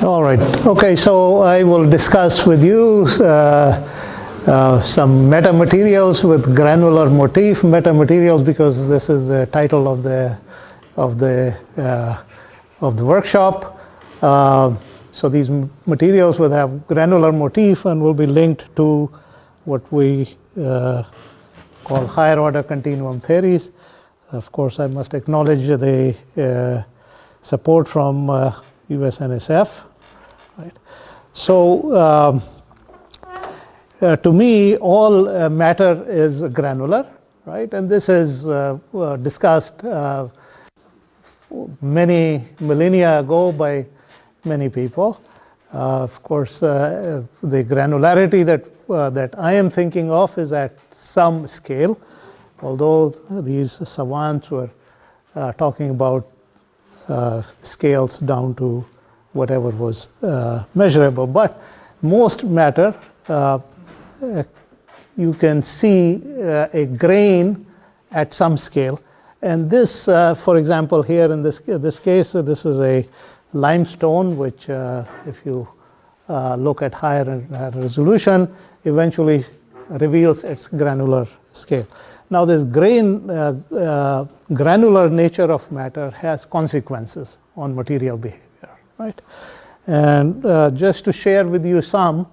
All right. Okay, so I will discuss with you some metamaterials with granular motif. Metamaterials because this is the title of the workshop. So these materials will have granular motif and will be linked to what we call higher order continuum theories. Of course, I must acknowledge the support from USNSF. Right. So to me, all matter is granular, right? And this is discussed many millennia ago by many people. Of course, the granularity that I am thinking of is at some scale, although these savants were talking about scales down to whatever was measurable. But most matter, you can see a grain at some scale. And this, for example, here in this case, this is a limestone, which if you look at higher and higher resolution, eventually reveals its granular scale. Now, this granular nature of matter has consequences on material behavior, right? And just to share with you some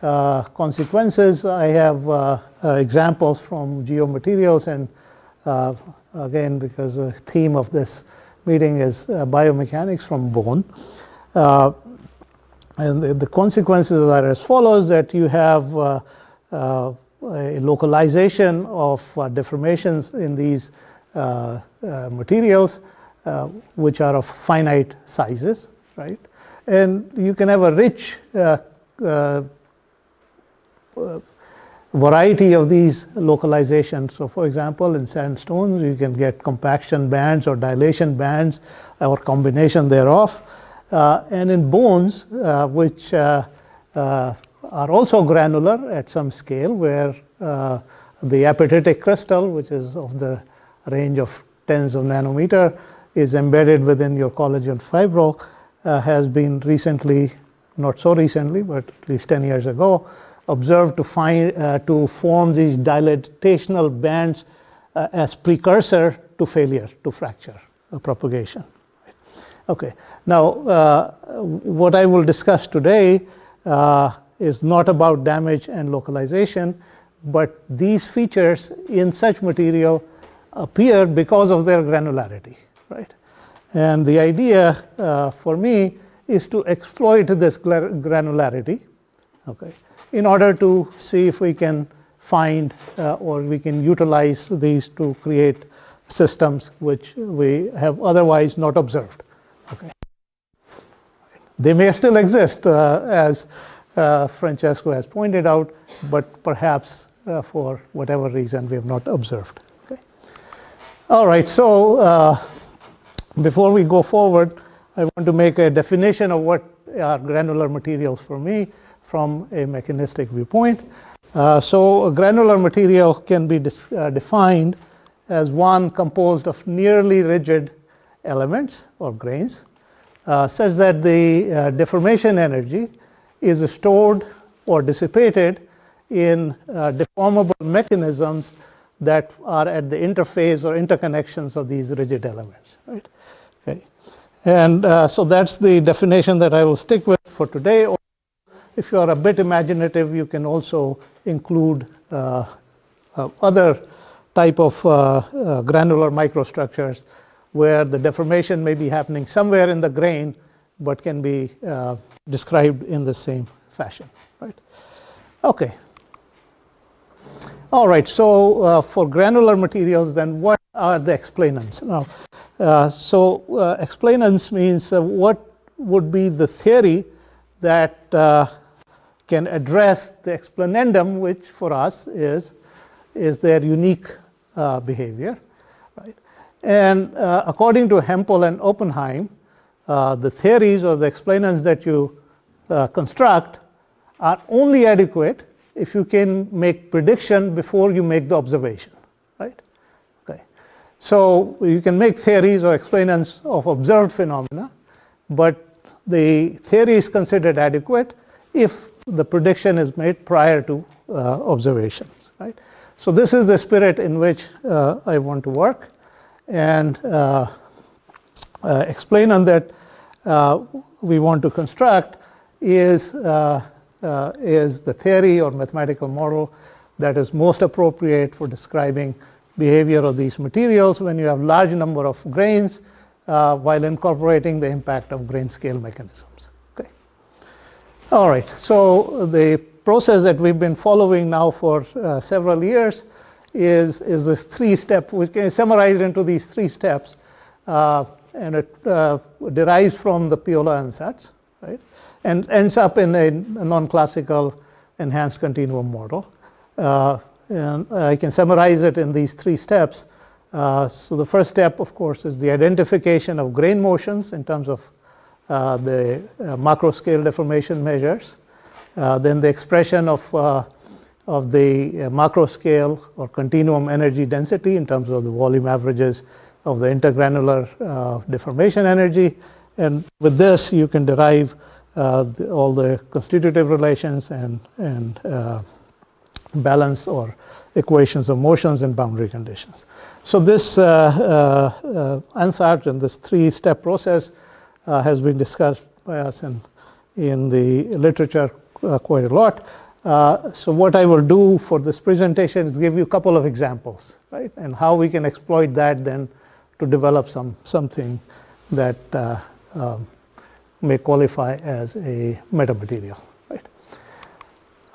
consequences, I have examples from geomaterials, and again, because the theme of this meeting is biomechanics from bone. And the consequences are as follows: that you have a localization of deformations in these materials, which are of finite sizes, right? And you can have a rich variety of these localizations. So, for example, in sandstones, you can get compaction bands or dilation bands or combination thereof. And in bones, which are also granular at some scale, where the apatitic crystal, which is of the range of tens of nanometer, is embedded within your collagen fibril, has been recently, not so recently, but at least 10 years ago, observed to form these dilatational bands as precursor to failure, to fracture propagation. Okay. Now, what I will discuss today is not about damage and localization, but these features in such material appear because of their granularity, right? And the idea for me is to exploit this granularity, okay, in order to see if we can find or we can utilize these to create systems which we have otherwise not observed. Okay. They may still exist, as Francesco has pointed out, but perhaps for whatever reason we have not observed. Okay. All right, so before we go forward, I want to make a definition of what are granular materials for me from a mechanistic viewpoint. So a granular material can be defined as one composed of nearly rigid elements or grains, such that the deformation energy is stored or dissipated in deformable mechanisms that are at the interface or interconnections of these rigid elements, right? Okay. And so that's the definition that I will stick with for today. Or if you are a bit imaginative, you can also include other type of granular microstructures where the deformation may be happening somewhere in the grain, but can be described in the same fashion, right? Okay. All right, so for granular materials, then what are the explainants? Now, explainants means what would be the theory that can address the explanandum, which for us is their unique behavior, right? And according to Hempel and Oppenheim, the theories or the explainants that you construct are only adequate if you can make prediction before you make the observation, right? Okay. So you can make theories or explainants of observed phenomena, but the theory is considered adequate if the prediction is made prior to observations, right? So this is the spirit in which I want to work and explain on that we want to construct is the theory or mathematical model that is most appropriate for describing behavior of these materials when you have large number of grains while incorporating the impact of grain scale mechanisms. Okay. All right. So the process that we've been following now for several years is this 3-step. We can summarize it into these 3 steps, and it derives from the Piola ansatz, right, and ends up in a non-classical enhanced continuum model. And I can summarize it in these 3 steps. So the first step, of course, is the identification of grain motions in terms of the macro scale deformation measures. Then the expression of the macro scale or continuum energy density in terms of the volume averages of the intergranular deformation energy. And with this, you can derive all the constitutive relations and balance or equations of motions and boundary conditions. So this ansatz and this 3-step process has been discussed by us in the literature quite a lot. So what I will do for this presentation is give you a couple of examples, right, and how we can exploit that then to develop something that may qualify as a metamaterial.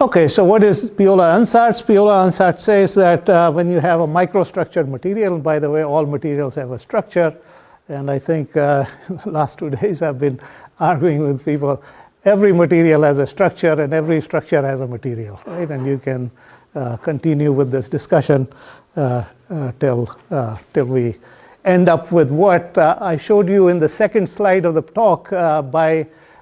Okay, so what is Piola ansatz? Piola ansatz says that when you have a microstructured material, and by the way, all materials have a structure, and I think the last 2 days I've been arguing with people, every material has a structure and every structure has a material, right? And you can continue with this discussion till we end up with what I showed you in the second slide of the talk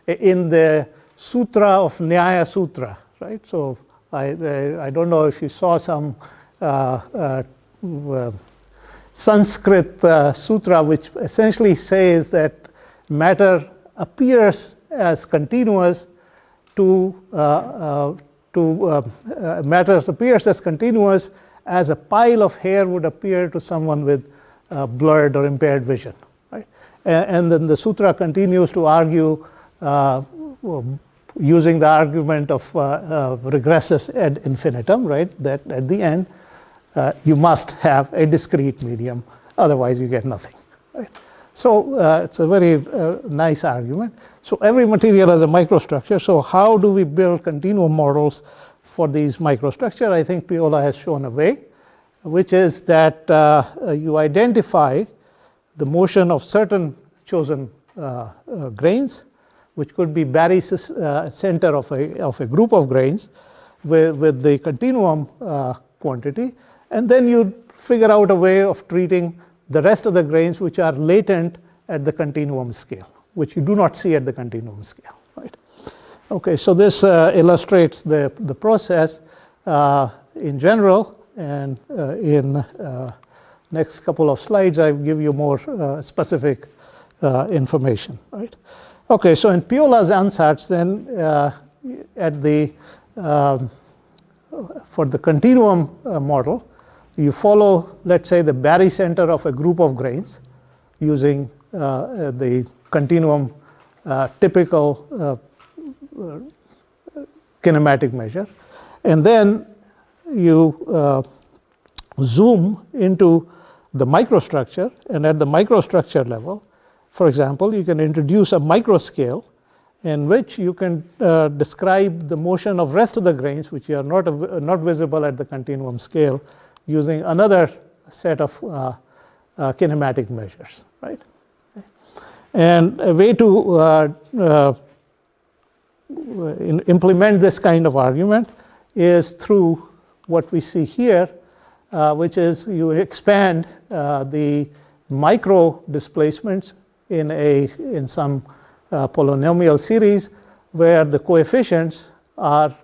in the Sutra of Nyaya Sutra. Right, so I don't know if you saw some Sanskrit sutra which essentially says that matter appears as continuous matters appears as continuous as a pile of hair would appear to someone with blurred or impaired vision. Right, and then the sutra continues to argue. Using the argument of regressus ad infinitum, right, that at the end you must have a discrete medium, otherwise you get nothing. Right? So it's a very nice argument. So every material has a microstructure. So how do we build continuum models for these microstructure? I think Piola has shown a way, which is that you identify the motion of certain chosen grains, which could be barysis center of a group of grains with the continuum quantity, and then you figure out a way of treating the rest of the grains which are latent at the continuum scale, which you do not see at the continuum scale. Right? Okay, so this illustrates the process in general, and in next couple of slides I will give you more specific information. Right? Okay, so in Piola's ansatz, then for the continuum model, you follow, let's say, the barycenter of a group of grains using the continuum typical kinematic measure, and then you zoom into the microstructure, and at the microstructure level, for example, you can introduce a microscale in which you can describe the motion of rest of the grains which are not visible at the continuum scale using another set of kinematic measures, right? And a way to implement this kind of argument is through what we see here, which is you expand the micro displacements in some polynomial series where the coefficients are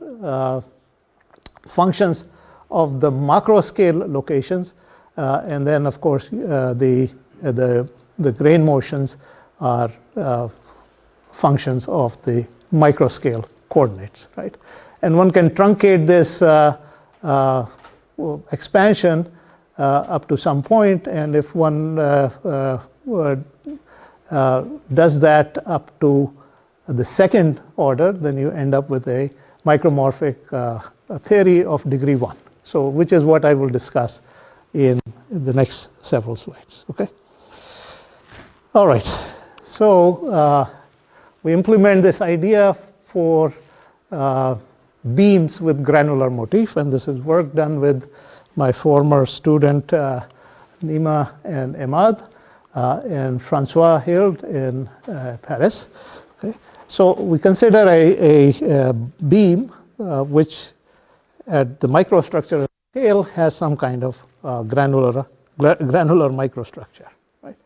functions of the macro scale locations, and then of course the grain motions are functions of the microscale coordinates, right? And one can truncate this expansion up to some point, and if one does that up to the second order, then you end up with a micromorphic theory of degree 1. So, which is what I will discuss in the next several slides. Okay. All right. So we implement this idea for beams with granular motif, and this is work done with my former student Nima and Emad and Francois Hild in Paris. Okay. So we consider a beam which at the microstructure scale has some kind of granular microstructure. Right?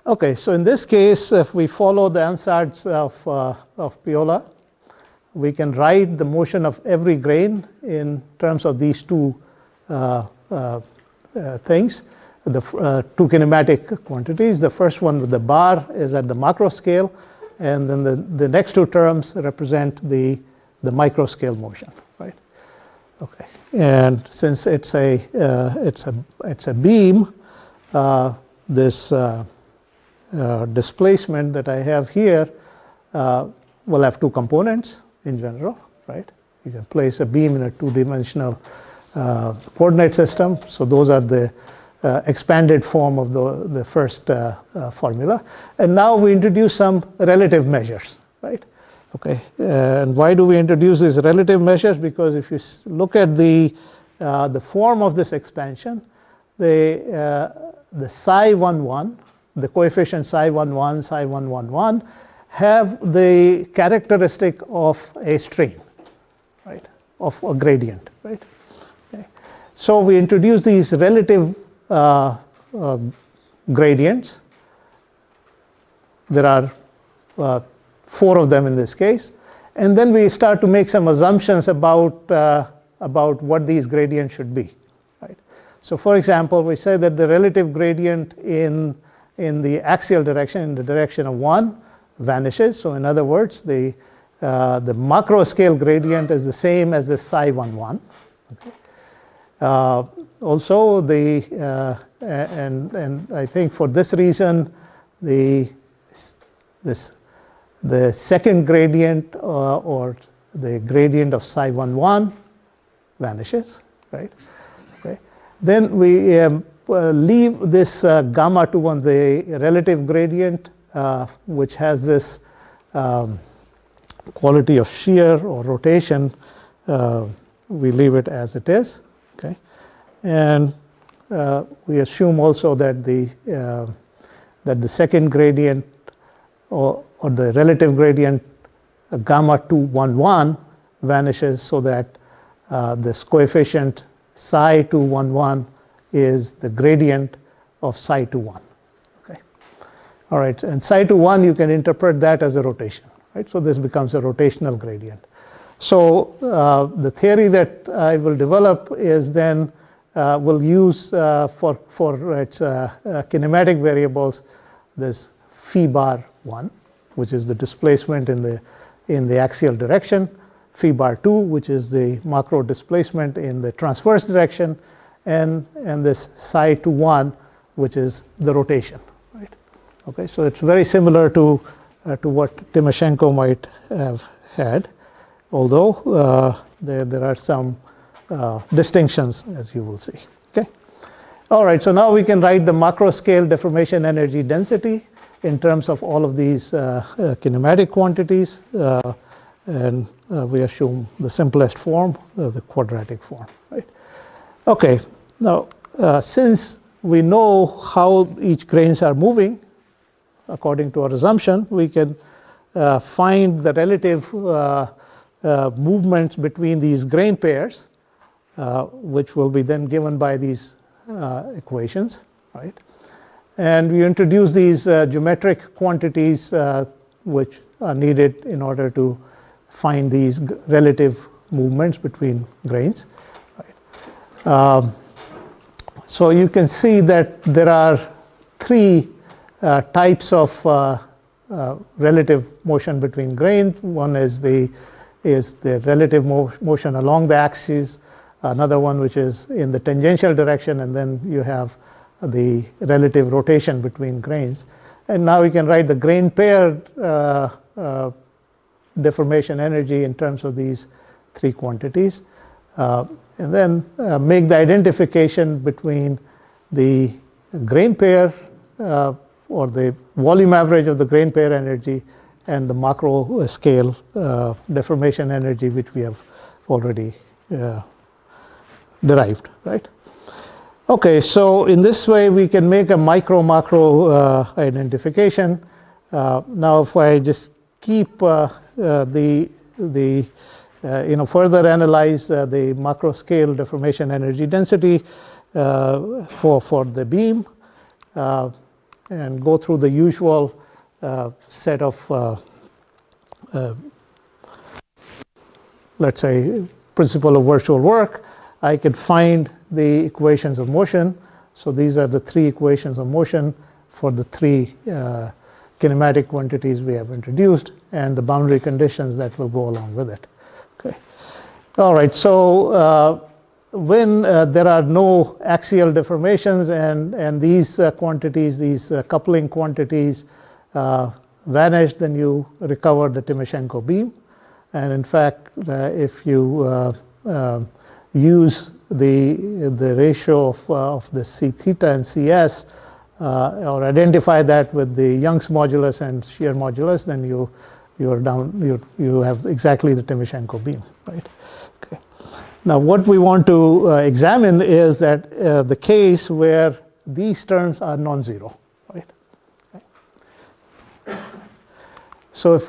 Okay, so in this case, if we follow the ansatz of Piola, we can write the motion of every grain in terms of these two things, the two kinematic quantities. The first one with the bar is at the macro scale, and then the next two terms represent the microscale motion, right? Okay, and since it's a beam, this displacement that I have here will have two components in general, right? You can place a beam in a two-dimensional coordinate system. So those are the expanded form of the first formula. And now we introduce some relative measures, right? Okay, and why do we introduce these relative measures? Because if you look at the form of this expansion, the psi11, the coefficient psi11, psi111 have the characteristic of a strain, right? Of a gradient, right? Okay. So we introduce these relative gradients. There are 4 of them in this case, and then we start to make some assumptions about what these gradients should be, right? So for example, we say that the relative gradient in the axial direction, in the direction of 1, vanishes. So in other words, the macro scale gradient is the same as the psi11. Okay. Also, and I think for this reason, the second gradient or the gradient of psi11 vanishes, right? Okay. Then we leave this gamma 2 on the relative gradient, which has this quality of shear or rotation. We leave it as it is. Okay, and we assume also that the second gradient or the relative gradient gamma 211 vanishes, so that this coefficient psi 211 is the gradient of psi 21. Okay, all right, and psi 21 you can interpret that as a rotation, right? So this becomes a rotational gradient. So the theory that I will develop is then will use for its kinematic variables this phi bar 1, which is the displacement in the axial direction, phi bar 2, which is the macro displacement in the transverse direction, and this psi 21, which is the rotation, right? Okay, so it's very similar to what Timoshenko might have had, although there are some distinctions, as you will see. Okay. All right, so now we can write the macro scale deformation energy density in terms of all of these kinematic quantities, and we assume the simplest form, the quadratic form, right? Okay, now since we know how each grains are moving, according to our assumption, we can find the relative movements between these grain pairs, which will be then given by these equations, right? And we introduce these geometric quantities which are needed in order to find these relative movements between grains, right? So you can see that there are 3 types of relative motion between grains. One is the relative motion along the axis, another one which is in the tangential direction, and then you have the relative rotation between grains. And now you can write the grain pair deformation energy in terms of these three quantities, and then make the identification between the grain pair or the volume average of the grain pair energy and the macro scale deformation energy, which we have already derived, right? Okay, so in this way we can make a micro-macro identification. Now if I just keep further analyze the macro scale deformation energy density for the beam, and go through the usual set of, let's say, principle of virtual work, I could find the equations of motion. So these are the three equations of motion for the three kinematic quantities we have introduced, and the boundary conditions that will go along with it. Okay. All right. So when there are no axial deformations and these quantities, these coupling quantities vanish, then you recover the Timoshenko beam. And in fact, if you use the ratio of the C theta and CS, or identify that with the Young's modulus and shear modulus, then you have exactly the Timoshenko beam, right? Okay. Now, what we want to examine is that the case where these terms are non-zero, right? Okay. So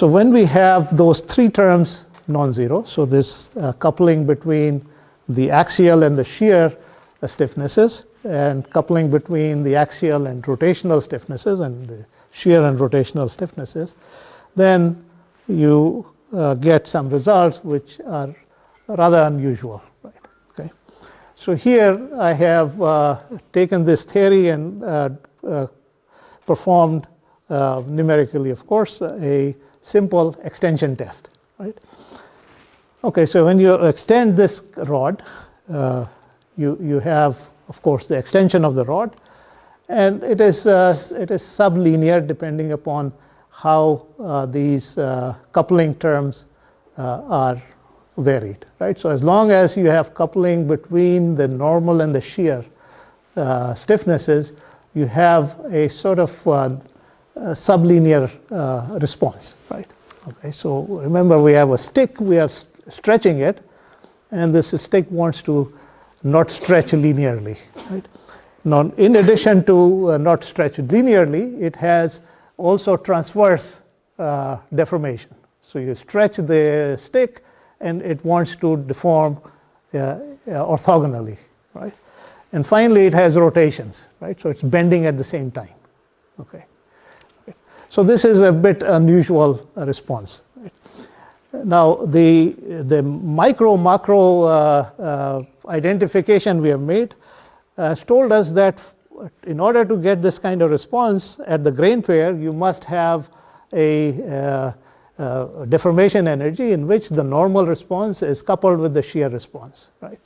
when we have those three terms non-zero, so this coupling between the axial and the shear stiffnesses, and coupling between the axial and rotational stiffnesses, and the shear and rotational stiffnesses, then you get some results which are rather unusual, right? Okay. So here I have taken this theory and performed numerically, of course, a simple extension test, right? Okay, so when you extend this rod, you have, of course, the extension of the rod, and it is sublinear depending upon how these coupling terms are varied, right? So as long as you have coupling between the normal and the shear stiffnesses, you have a sort of sublinear response, right? Okay, so remember, we have a stick, we are stretching it, and this stick wants to not stretch linearly, right? Now, in addition to not stretch linearly, it has also transverse deformation. So you stretch the stick, and it wants to deform orthogonally, right? And finally, it has rotations, right? So it's bending at the same time, okay? So this is a bit unusual response. Right? Now, the micro-macro identification we have made has told us that in order to get this kind of response at the grain pair, you must have a deformation energy in which the normal response is coupled with the shear response, right?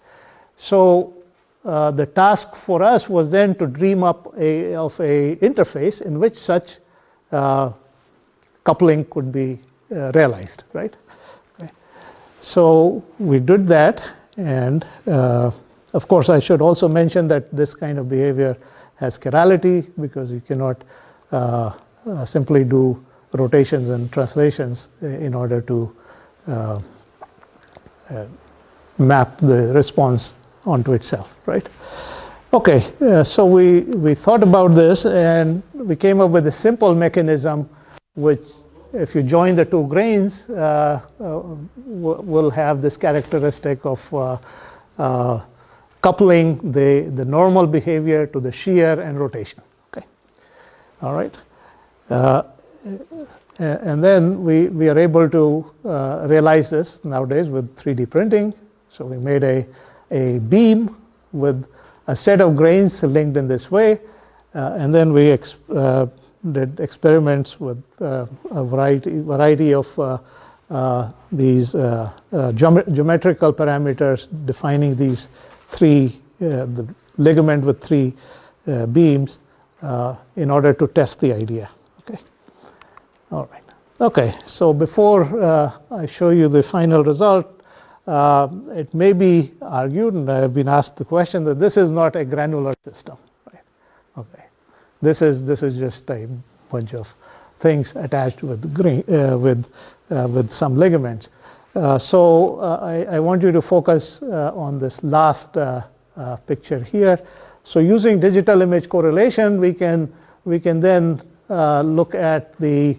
So the task for us was then to dream up of a interface in which such coupling could be realized, right? Okay. So we did that, and of course I should also mention that this kind of behavior has chirality, because you cannot simply do rotations and translations in order to map the response onto itself, right? Okay, so we thought about this, and we came up with a simple mechanism which, if you join the two grains, will have this characteristic of coupling the normal behavior to the shear and rotation. Okay, all right. And then we are able to realize this nowadays with 3D printing. So we made a beam with a set of grains linked in this way, and then we did experiments with a variety of these geometrical parameters defining these three, the ligament with three beams in order to test the idea. Okay. All right. Okay. So before I show you the final result, it may be argued, and I have been asked the question, that this is not a granular system. Right? Okay. This is just a bunch of things attached with with some ligaments. So I want you to focus on this last picture here. So using digital image correlation, we can then look at the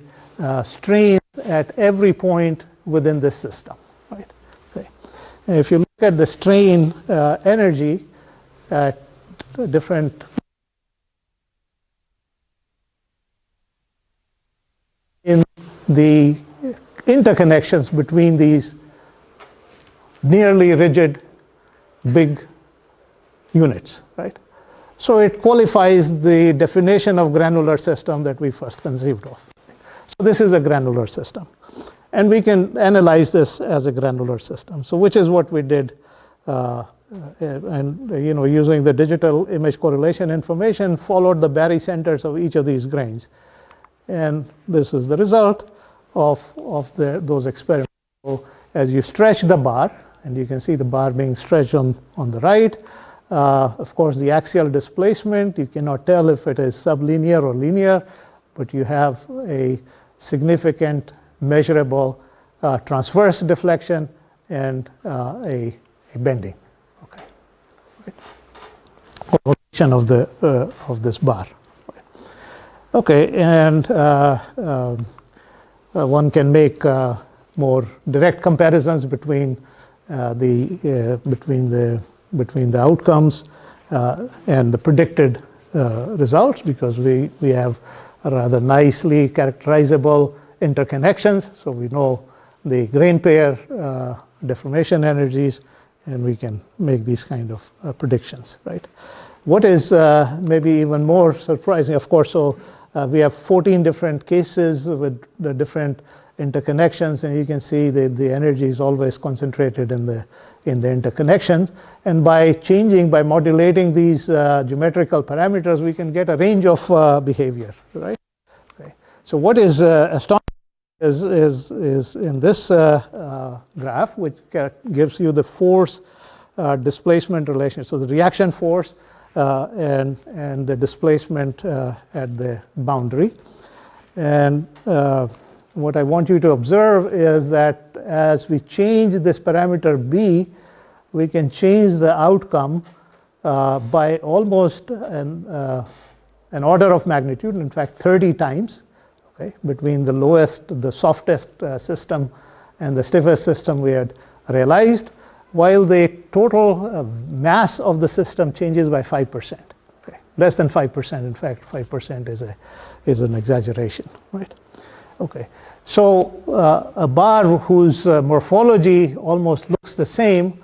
strains at every point within this system. Right? Okay. And if you look at the strain energy at different in the interconnections between these nearly rigid big units, right? So it qualifies the definition of granular system that we first conceived of. So this is a granular system. And we can analyze this as a granular system. So which is what we did and using the digital image correlation information, followed the barycenters of each of these grains. And this is the result of those experiments. So as you stretch the bar, and you can see the bar being stretched on the right, of course the axial displacement, you cannot tell if it is sublinear or linear, but you have a significant measurable transverse deflection and a bending. Okay. Right. Rotation of this bar. Okay, and one can make more direct comparisons between the outcomes and the predicted results, because we have rather nicely characterizable interconnections. So we know the grain pair deformation energies, and we can make these kind of predictions, right? What is maybe even more surprising, of course, so we have 14 different cases with the different interconnections, and you can see that the energy is always concentrated in the interconnections. And by modulating these geometrical parameters, we can get a range of behavior, right? Okay. So what is astonishing is in this graph, which gives you the force displacement relation. So the reaction force and the displacement at the boundary. And what I want you to observe is that as we change this parameter B, we can change the outcome by almost an order of magnitude, in fact 30 times, okay, between the softest system and the stiffest system we had realized, while the total mass of the system changes by 5%. Okay. Less than 5%, in fact 5% is an exaggeration, right? Okay. So a bar whose morphology almost looks the same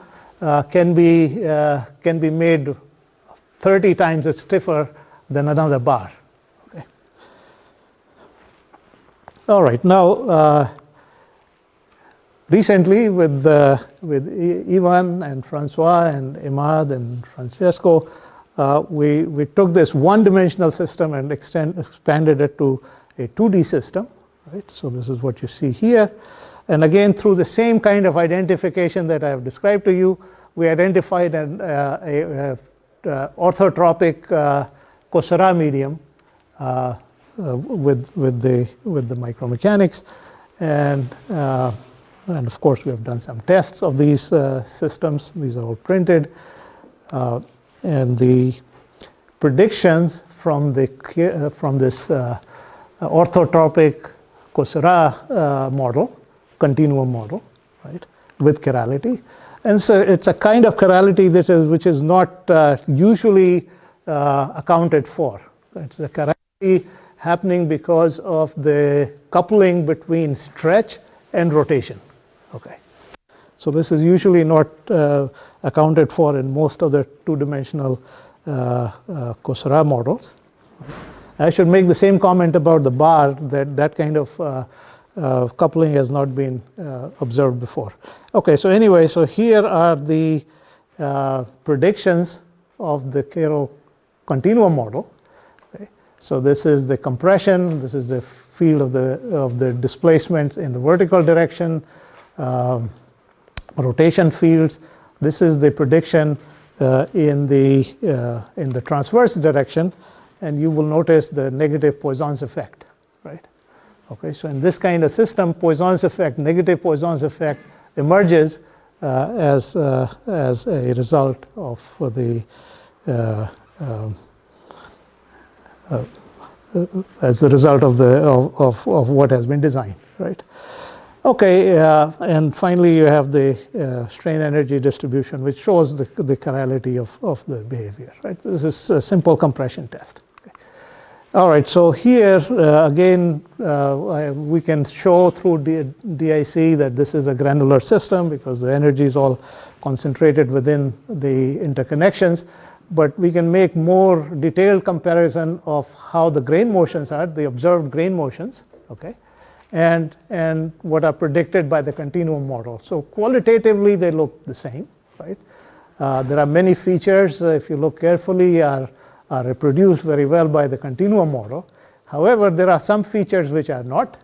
can be made 30 times stiffer than another bar. Okay. All right. Now, recently with Ivan and Francois and Imad and Francesco, we took this one-dimensional system and expanded it to a 2D system. Right? So this is what you see here. And again, through the same kind of identification that I have described to you, we identified an orthotropic Coursera medium with the micromechanics. And of course, we have done some tests of these systems. These are all printed. And the predictions from this orthotropic Coursera model, Continuum model, right, with chirality. And so it's a kind of chirality which is not usually accounted for. It's a chirality happening because of the coupling between stretch and rotation. Okay. So this is usually not accounted for in most of the two-dimensional Coursera models. I should make the same comment about the bar, that kind of coupling has not been observed before. Okay, so anyway, so here are the predictions of the Cairo continuum model. Okay. So this is the compression, this is the field of the displacements in the vertical direction, rotation fields. This is the prediction in the transverse direction, and you will notice the negative Poisson's effect, right? Okay, so in this kind of system, Poisson's effect, negative Poisson's effect emerges as a result of what has been designed, right? Okay, and finally you have the strain energy distribution, which shows the chirality of the behavior, right? This is a simple compression test. Okay. All right, so here again we can show through DIC that this is a granular system because the energy is all concentrated within the interconnections, but we can make more detailed comparison of how the grain motions are, the observed grain motions, okay? And what are predicted by the continuum model. So qualitatively, they look the same, right? There are many features, if you look carefully, are reproduced very well by the continuum model. However, there are some features which are not.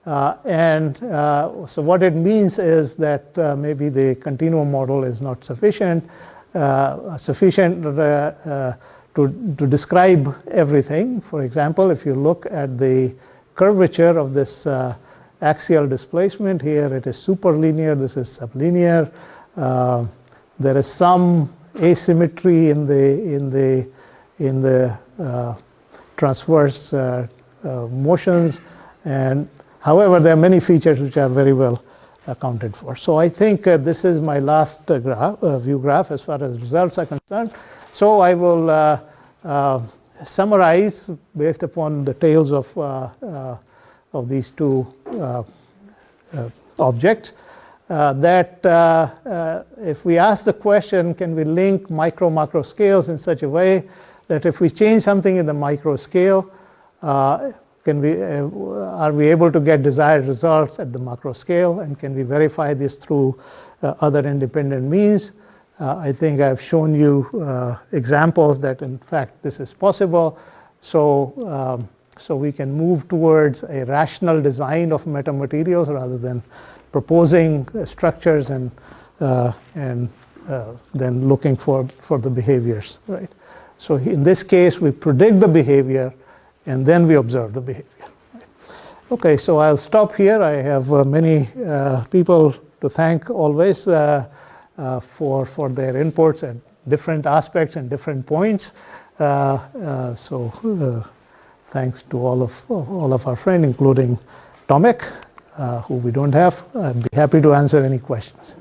So what it means is that maybe the continuum model is not sufficient to describe everything. For example, if you look at the curvature of this axial displacement, here it is superlinear, this is sublinear. There is some asymmetry in the transverse motions, and however there are many features which are very well accounted for. So I think this is my last view graph as far as results are concerned. So I will summarize based upon the tails of these two objects that if we ask the question, can we link micro-macro scales in such a way that if we change something in the micro scale, are we able to get desired results at the macro scale, and can we verify this through other independent means? I think I've shown you examples that in fact this is possible. So we can move towards a rational design of metamaterials rather than proposing structures and then looking for the behaviors, right? So in this case, we predict the behavior and then we observe the behavior. Right? Okay, so I'll stop here. I have many people to thank always for their inputs at different aspects and different points. Thanks to all of our friends, including Tomek, who we don't have. I'd be happy to answer any questions.